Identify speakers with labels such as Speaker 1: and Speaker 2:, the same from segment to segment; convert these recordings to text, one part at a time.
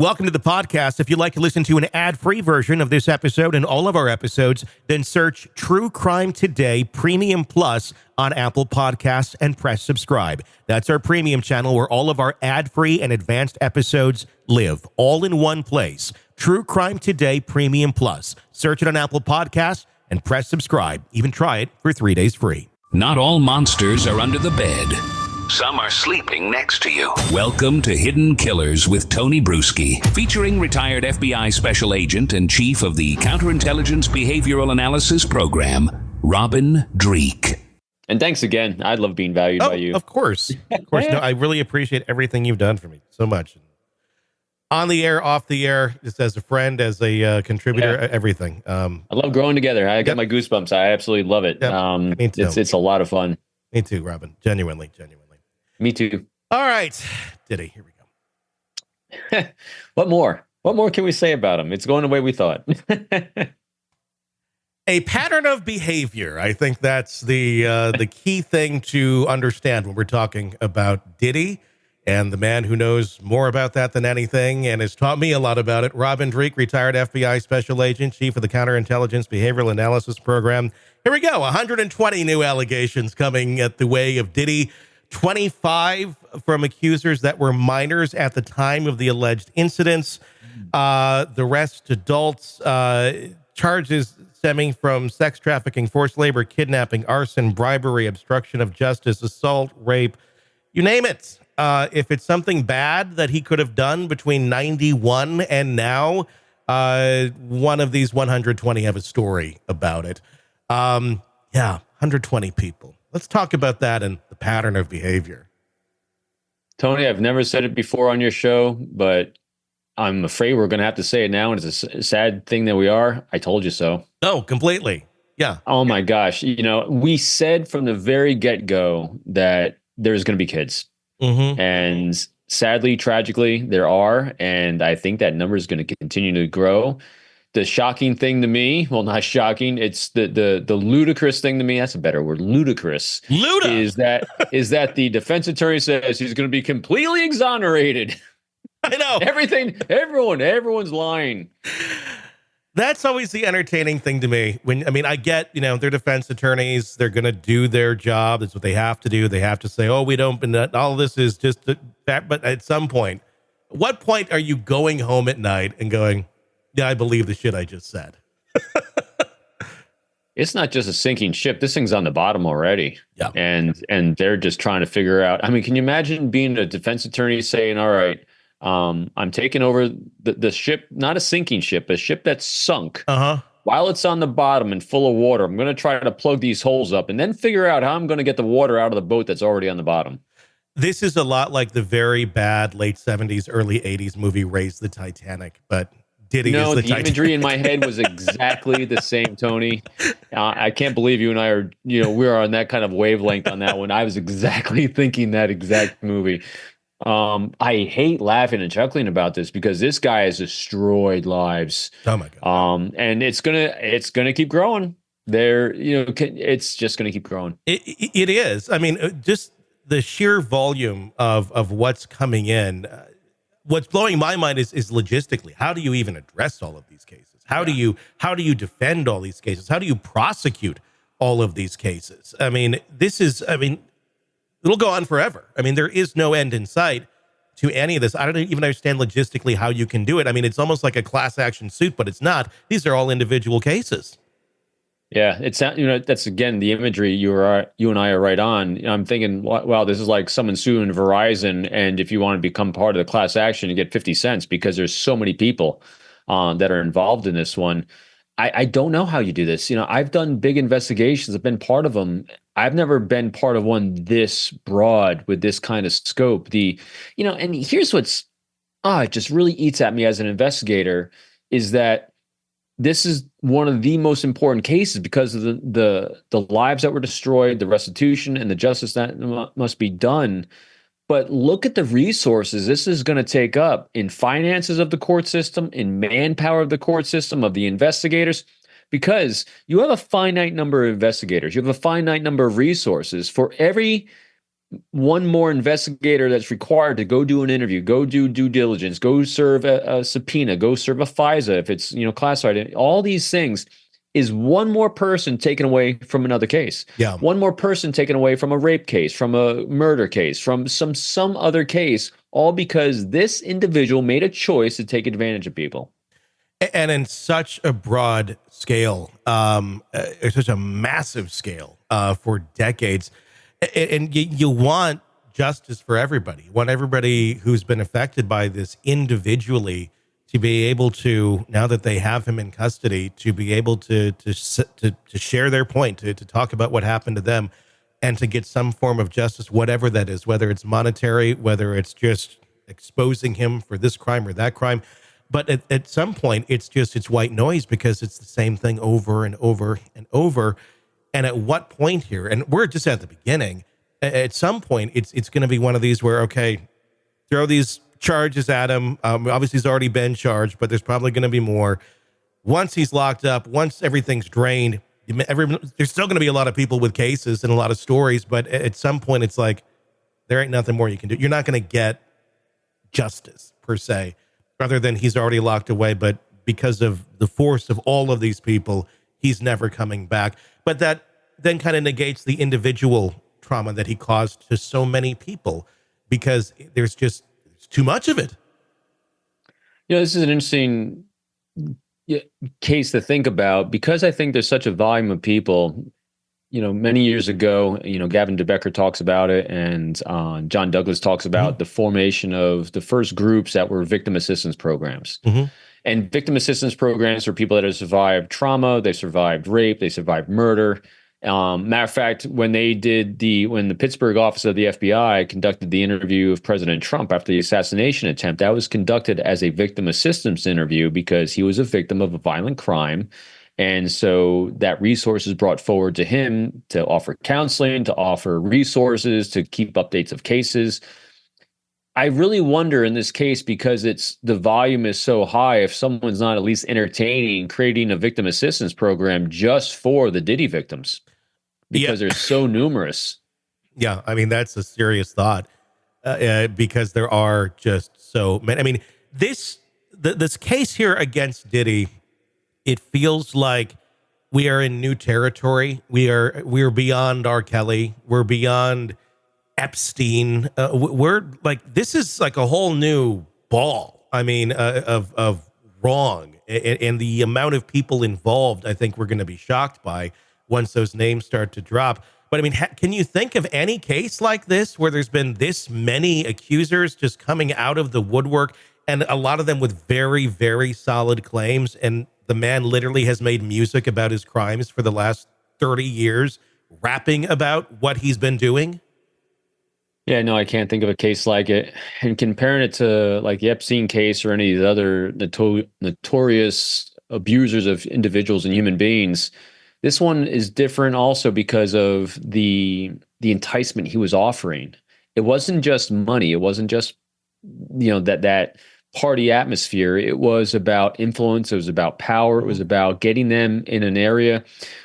Speaker 1: Welcome to the podcast. If you'd like to listen to an ad-free version of this episode and all of our episodes, then search True Crime Today Premium Plus on Apple Podcasts and press subscribe. That's our premium channel where all of our ad-free and advanced episodes live, all in one place. True Crime Today Premium Plus. Search it on Apple Podcasts and press subscribe. Even try it for 3 days free.
Speaker 2: Not all monsters are under the bed. Some are sleeping next to you. Welcome to Hidden Killers with Tony Bruschi, featuring retired FBI Special Agent and Chief of the Counterintelligence Behavioral Analysis Program, Robin Dreeke.
Speaker 3: And thanks again. I love being valued by you.
Speaker 1: Of course. Of course. No, I really appreciate everything you've done for me so much. On the air, off the air, just as a friend, as a contributor, everything.
Speaker 3: I love growing together. I get my goosebumps. I absolutely love it.
Speaker 1: Me too.
Speaker 3: It's a lot of fun.
Speaker 1: Me too, Robin. Genuinely.
Speaker 3: Me too.
Speaker 1: All right, Diddy, here we
Speaker 3: go. What more? What more can we say about him? It's going the way we thought.
Speaker 1: A pattern of behavior. I think that's the key thing to understand when we're talking about Diddy and the man who knows more about that than anything and has taught me a lot about it. Robin Dreeke, retired FBI Special Agent, Chief of the Counterintelligence Behavioral Analysis Program. Here we go. 120 new allegations coming at the way of Diddy. 25 from accusers that were minors at the time of the alleged incidents. The rest adults. Charges stemming from sex trafficking, forced labor, kidnapping, arson, bribery, obstruction of justice, assault, rape, you name it. If it's something bad that he could have done between 91 and now, one of these 120 have a story about it. 120 people. Let's talk about that and the pattern of behavior.
Speaker 3: Tony, I've never said it before on your show, but I'm afraid we're going to have to say it now. And it's a sad thing that we are. I told you so.
Speaker 1: Oh, completely. Yeah.
Speaker 3: Oh, my gosh. You know, we said from the very get-go that there's going to be kids. Mm-hmm. And sadly, tragically, there are. And I think that number is going to continue to grow. The shocking thing to me, well, not shocking, it's the ludicrous thing to me. That's a better word. Ludicrous. Is that the defense attorney says he's going to be completely exonerated.
Speaker 1: I know.
Speaker 3: Everyone's lying.
Speaker 1: That's always the entertaining thing to me. I get, they're defense attorneys. They're going to do their job. That's what they have to do. They have to say, we don't, and all this is just that. But at some point, what point are you going home at night and going, yeah, I believe the shit I just said?
Speaker 3: It's not just a sinking ship. This thing's on the bottom already.
Speaker 1: Yeah.
Speaker 3: And they're just trying to figure out. I mean, can you imagine being a defense attorney saying, all right, I'm taking over the ship, not a sinking ship, a ship that's sunk. While it's on the bottom and full of water, I'm going to try to plug these holes up and then figure out how I'm going to get the water out of the boat that's already on the bottom.
Speaker 1: This is a lot like the very bad late 70s, early 80s movie Raise the Titanic, but Diddy is the
Speaker 3: imagery in my head was exactly the same, Tony. I can't believe you and I are, we are on that kind of wavelength on that one. I was exactly thinking that exact movie. I hate laughing and chuckling about this because this guy has destroyed lives.
Speaker 1: Oh my God.
Speaker 3: And it's gonna keep growing. It's just gonna keep growing.
Speaker 1: It is. I mean, just the sheer volume of what's coming in. What's blowing my mind is logistically, how do you even address all of these cases? How do you defend all these cases? How do you prosecute all of these cases? I mean, it'll go on forever. I mean, there is no end in sight to any of this. I don't even understand logistically how you can do it. I mean, it's almost like a class action suit, but it's not. These are all individual cases.
Speaker 3: Yeah, that's again the imagery you and I are right on. I'm thinking, wow, this is like someone suing Verizon, and if you want to become part of the class action, you get 50 cents because there's so many people that are involved in this one. I don't know how you do this. I've done big investigations. I've been part of them. I've never been part of one this broad with this kind of scope. And here's what's it just really eats at me as an investigator is that this is one of the most important cases because of the lives that were destroyed, the restitution and the justice that must be done. But look at the resources this is going to take up in finances of the court system, in manpower of the court system, of the investigators, because you have a finite number of investigators. You have a finite number of resources. For every one more investigator that's required to go do an interview, go do due diligence, go serve a subpoena, go serve a FISA if it's, classified. All these things is one more person taken away from another case.
Speaker 1: Yeah.
Speaker 3: One more person taken away from a rape case, from a murder case, from some other case, all because this individual made a choice to take advantage of people.
Speaker 1: And in such a broad scale, such a massive scale for decades. And you want justice for everybody. You want everybody who's been affected by this individually to be able to, now that they have him in custody, to be able to share their point, to talk about what happened to them, and to get some form of justice, whatever that is, whether it's monetary, whether it's just exposing him for this crime or that crime. But at some point, it's white noise, because it's the same thing over and over and over. And at what point here, and we're just at the beginning, at some point, it's going to be one of these where, okay, throw these charges at him. Obviously, he's already been charged, but there's probably going to be more. Once he's locked up, once everything's drained, there's still going to be a lot of people with cases and a lot of stories. But at some point, it's like, there ain't nothing more you can do. You're not going to get justice, per se, other than he's already locked away. But because of the force of all of these people, he's never coming back. But that then kind of negates the individual trauma that he caused to so many people, because there's too much of it.
Speaker 3: This is an interesting case to think about, because I think there's such a volume of people. Many years ago, Gavin DeBecker talks about it, and John Douglas talks about the formation of the first groups that were victim assistance programs. Mm-hmm. And victim assistance programs are people that have survived trauma, they survived rape, they survived murder. Matter of fact, when the Pittsburgh office of the FBI conducted the interview of President Trump after the assassination attempt, that was conducted as a victim assistance interview because he was a victim of a violent crime. And so that resource is brought forward to him to offer counseling, to offer resources, to keep updates of cases. I really wonder in this case, because the volume is so high, if someone's not at least entertaining creating a victim assistance program just for the Diddy victims, because they're so numerous.
Speaker 1: Yeah, I mean, that's a serious thought, because there are just so many. I mean, this case here against Diddy, it feels like we are in new territory. We're beyond R. Kelly. We're beyond Epstein. We're like, this is like a whole new ball. I mean, of wrong, and the amount of people involved, I think we're going to be shocked by once those names start to drop. But I mean, can you think of any case like this where there's been this many accusers just coming out of the woodwork, and a lot of them with very, very solid claims, and the man literally has made music about his crimes for the last 30 years, rapping about what he's been doing?
Speaker 3: Yeah, no, I can't think of a case like it. And comparing it to like the Epstein case or any of the other notorious abusers of individuals and human beings, this one is different also because of the enticement he was offering. It wasn't just money. It wasn't just, that party atmosphere. It was about influence. It was about power. It was about getting them in an area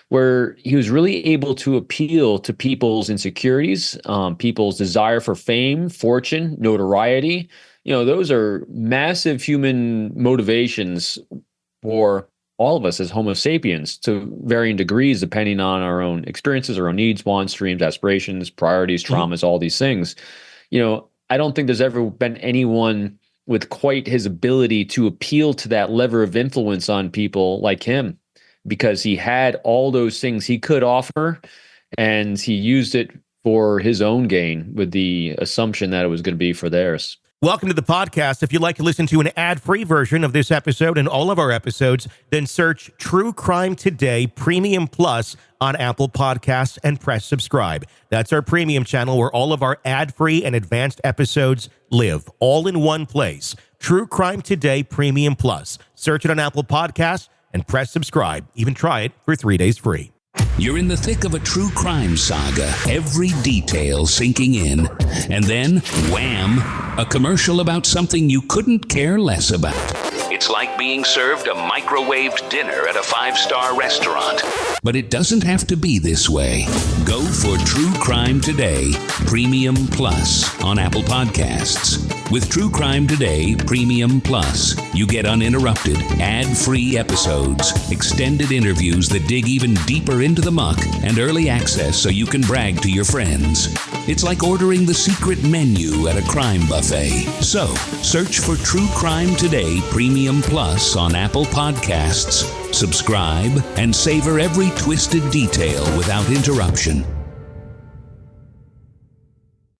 Speaker 3: where he was really able to appeal to people's insecurities, people's desire for fame, fortune, notoriety. Those are massive human motivations for all of us as Homo sapiens to varying degrees, depending on our own experiences, our own needs, wants, dreams, aspirations, priorities, traumas, all these things. I don't think there's ever been anyone with quite his ability to appeal to that level of influence on people like him, because he had all those things he could offer, and he used it for his own gain with the assumption that it was going to be for theirs.
Speaker 1: Welcome to the podcast. If you'd like to listen to an ad-free version of this episode and all of our episodes, then search True Crime Today Premium Plus on Apple Podcasts and press subscribe. That's our premium channel where all of our ad-free and advanced episodes live, all in one place. True Crime Today Premium Plus. Search it on Apple Podcasts and press subscribe. Even try it for 3 days free.
Speaker 2: You're in the thick of a true crime saga, every detail sinking in, and then, wham, a commercial about something you couldn't care less about. It's like being served a microwaved dinner at a 5-star restaurant. But it doesn't have to be this way. Go for True Crime Today Premium Plus on Apple Podcasts. With True Crime Today Premium Plus, you get uninterrupted, ad-free episodes, extended interviews that dig even deeper into the muck, and early access so you can brag to your friends. It's like ordering the secret menu at a crime buffet. So, search for True Crime Today Premium Plus on Apple Podcasts, subscribe, and savor every twisted detail without interruption.